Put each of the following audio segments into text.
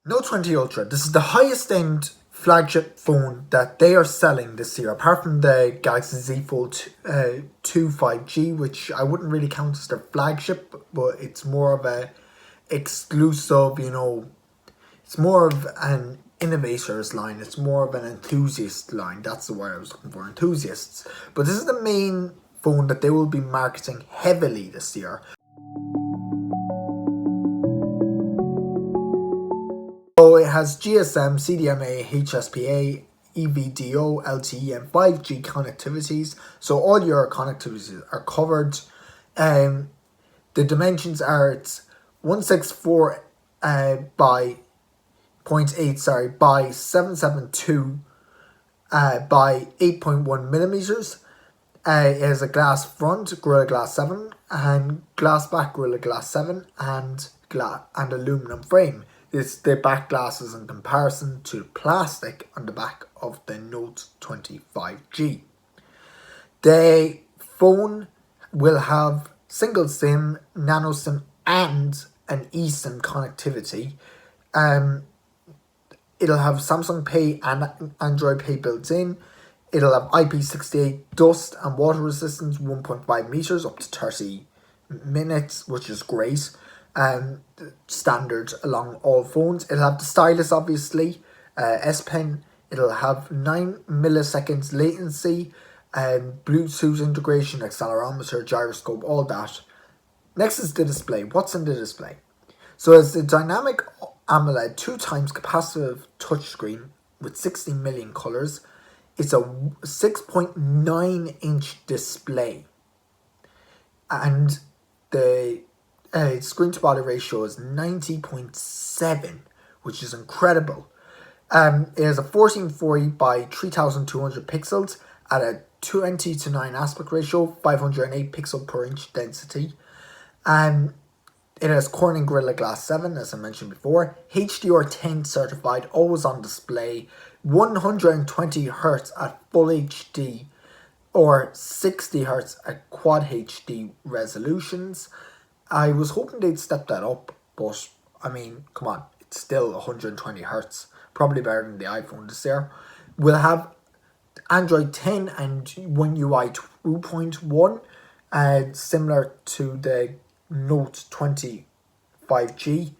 Note 20 Ultra. This is the highest end flagship phone that they are selling this year, apart from the Galaxy Z Fold 2 5G, which I wouldn't really count as their flagship, but it's more of a exclusive, it's more of an innovators line, it's more of an enthusiast line. That's the word I was looking for, enthusiasts. But this is the main phone that they will be marketing heavily this year. So it has GSM, CDMA, HSPA, EVDO, LTE and 5G connectivities. So all your connectivities are covered. The dimensions are it's 164 by 0.8 by 772 by 8.1 millimeters. It has a glass front, Gorilla Glass 7, and glass back, Gorilla Glass 7, and aluminum frame. The back glass is in comparison to the plastic on the back of the Note 20 5G. The phone will have single SIM, nano SIM, and an eSIM connectivity. It'll have Samsung Pay and Android Pay built in. It'll have IP68 dust and water resistance, 1.5 meters up to 30 minutes, which is great. Standard along all phones. It'll have the stylus, obviously, S Pen. It'll have 9 milliseconds latency, Bluetooth integration, accelerometer, gyroscope, all that. Next is the display. What's in the display? So it's a dynamic AMOLED 2x capacitive touchscreen with 16 million colors. It's a 6.9 inch display, and the screen to body ratio is 90.7, which is incredible. It has a 1440 by 3200 pixels at a 20:9 aspect ratio, 508 pixel per inch density. It has Corning Gorilla Glass 7, as I mentioned before, HDR10 certified, always on display, 120 Hz at full HD or 60 Hz at quad HD resolutions. I was hoping they'd step that up, but I mean, come on, it's still 120 Hz, probably better than the iPhone this year. We'll have Android 10 and One UI 2.1, similar to the Note 20 5G.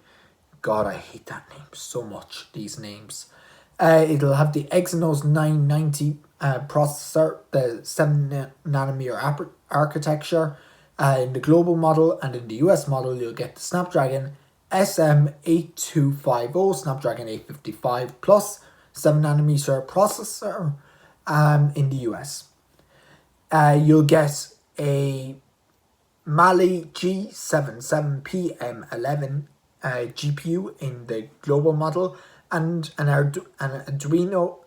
God, I hate that name so much, these names. It'll have the Exynos 990 processor, the 7nm architecture. In the global model, and in the US model you'll get the Snapdragon SM8250, Snapdragon 855 plus 7nm processor in the US. You'll get a Mali G77PM11 GPU in the global model, and an Adreno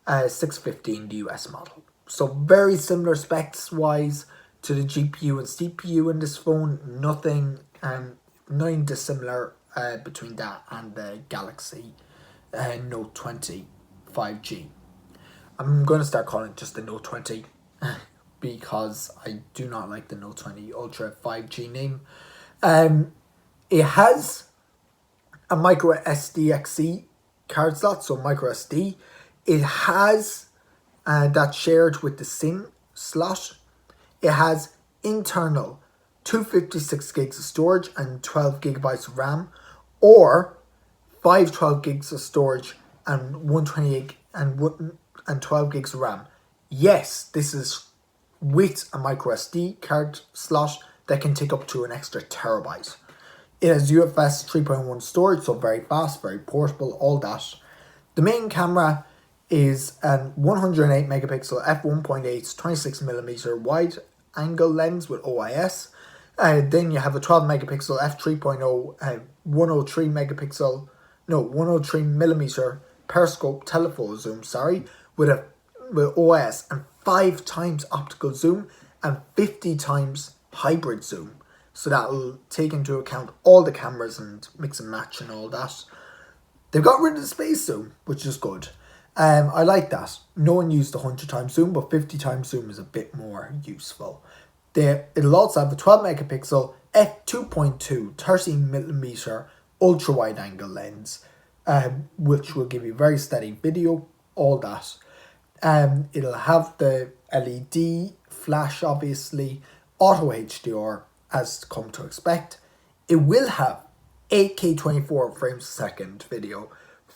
650 in the US model. So very similar specs wise to the GPU and CPU in this phone. Nothing dissimilar between that and the Galaxy Note 20 5G. I'm going to start calling it just the Note 20 because I do not like the Note 20 Ultra 5G name. It has a micro SDXC card slot, so micro SD. It has that shared with the SIM slot. It has internal 256 gigs of storage and 12 gigabytes of RAM, or 512 gigs of storage and 128 and 12 gigs of RAM. Yes, this is with a micro SD card slot that can take up to an extra terabyte. It has UFS 3.1 storage, so very fast, very portable, all that. The main camera is a 108 megapixel f1.8 26mm wide angle lens with OIS. Then you have a 12 megapixel f3.0 103mm periscope telephoto zoom, with OIS and 5 times optical zoom and 50 times hybrid zoom. So that'll take into account all the cameras and mix and match and all that. They've got rid of the space zoom, which is good. I like that. No one used the 100 times zoom, but 50 times zoom is a bit more useful. It'll also have a 12 megapixel f2.2 30mm ultra wide angle lens, which will give you very steady video, all that. It'll have the LED flash, obviously, auto HDR as come to expect. It will have 8K 24 frames a second video,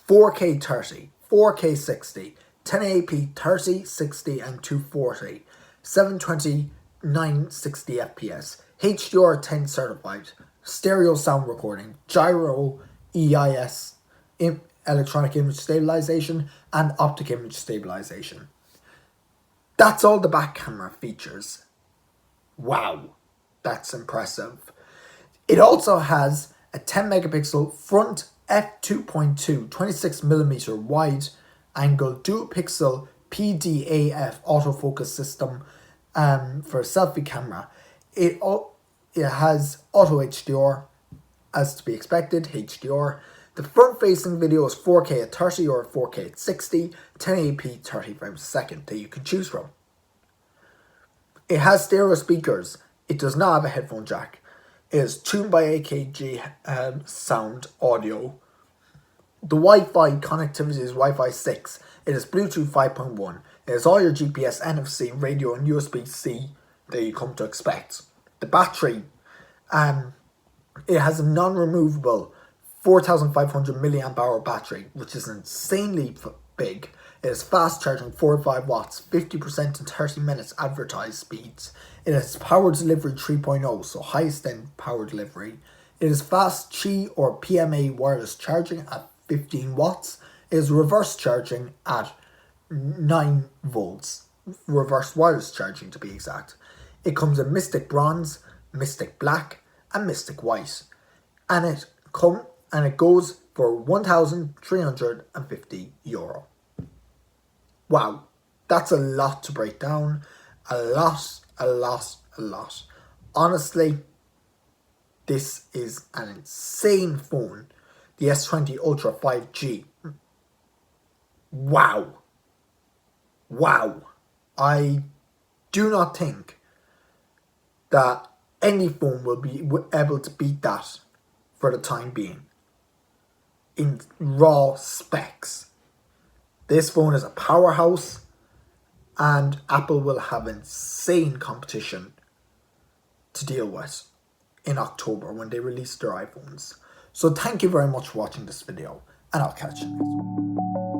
4K 30, 4K 60, 1080p 30, 60 and 240, 720, 960 FPS, HDR 10 certified, stereo sound recording, gyro EIS, electronic image stabilization, and optic image stabilization. That's all the back camera features. Wow, that's impressive. It also has a 10 megapixel front f2.2 26mm wide angle dual pixel PDAF autofocus system for a selfie camera. It has auto HDR, as to be expected, HDR. The front facing video is 4K at 30 or 4K at 60, 1080p 30 frames a second that you can choose from. It has stereo speakers. It does not have a headphone jack. It is tuned by AKG sound audio. The Wi-Fi connectivity is Wi-Fi 6. It is Bluetooth 5.1. It has all your GPS, NFC, radio and USB-C that you come to expect. The battery, it has a non-removable 4,500 milliamp hour battery, which is insanely big. It is fast charging 45 watts, 50% in 30 minutes advertised speeds. It has power delivery 3.0, so highest end power delivery. It is fast Qi or PMA wireless charging at 15 watts. It is reverse charging at 9 volts. Reverse wireless charging to be exact. It comes in Mystic Bronze, Mystic Black and Mystic White. And it goes for €1,350. Wow, that's a lot to break down. A lot. Honestly, this is an insane phone. The S20 Ultra 5G. Wow. I do not think that any phone will be able to beat that for the time being. In raw specs. This phone is a powerhouse, and Apple will have insane competition to deal with in October when they release their iPhones. So thank you very much for watching this video, and I'll catch you next one.